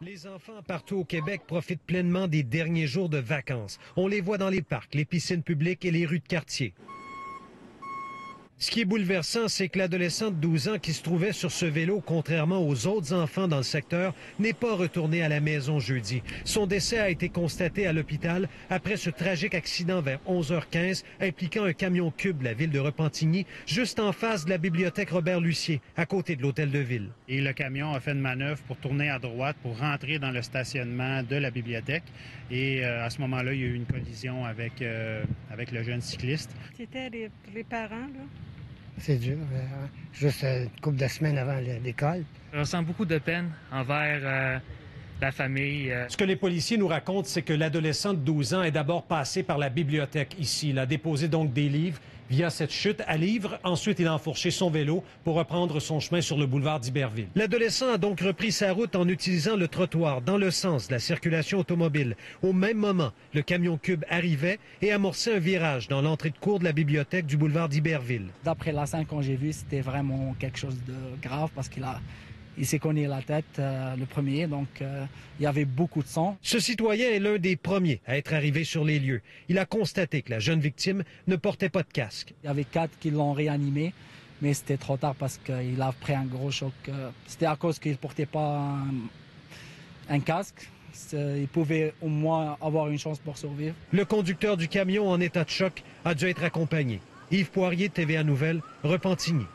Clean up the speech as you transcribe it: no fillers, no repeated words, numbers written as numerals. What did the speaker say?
Les enfants partout au Québec profitent pleinement des derniers jours de vacances. On les voit dans les parcs, les piscines publiques et les rues de quartier. Ce qui est bouleversant, c'est que l'adolescent de 12 ans qui se trouvait sur ce vélo, contrairement aux autres enfants dans le secteur, n'est pas retourné à la maison jeudi. Son décès a été constaté à l'hôpital après ce tragique accident vers 11h15 impliquant un camion cube de la ville de Repentigny, juste en face de la bibliothèque Robert-Lucier, à côté de l'hôtel de ville. Et le camion a fait une manœuvre pour tourner à droite, pour rentrer dans le stationnement de la bibliothèque. Et à ce moment-là, il y a eu une collision avec le jeune cycliste. C'était les parents, là. C'est dur, juste une couple de semaines avant l'école. Je ressens beaucoup de peine envers la famille. Ce que les policiers nous racontent, c'est que l'adolescent de 12 ans est d'abord passé par la bibliothèque ici. Il a déposé donc des livres via cette chute à livres. Ensuite, il a enfourché son vélo pour reprendre son chemin sur le boulevard d'Iberville. L'adolescent a donc repris sa route en utilisant le trottoir dans le sens de la circulation automobile. Au même moment, le camion cube arrivait et amorçait un virage dans l'entrée de cour de la bibliothèque du boulevard d'Iberville. D'après la scène qu'on j'ai vue, c'était vraiment quelque chose de grave parce il s'est cogné la tête le premier, donc il y avait beaucoup de sang. Ce citoyen est l'un des premiers à être arrivé sur les lieux. Il a constaté que la jeune victime ne portait pas de casque. Il y avait 4 qui l'ont réanimé, mais c'était trop tard parce qu'il a pris un gros choc. C'était à cause qu'il ne portait pas un casque. Il pouvait au moins avoir une chance pour survivre. Le conducteur du camion en état de choc a dû être accompagné. Yves Poirier, TVA Nouvelles, Repentigny.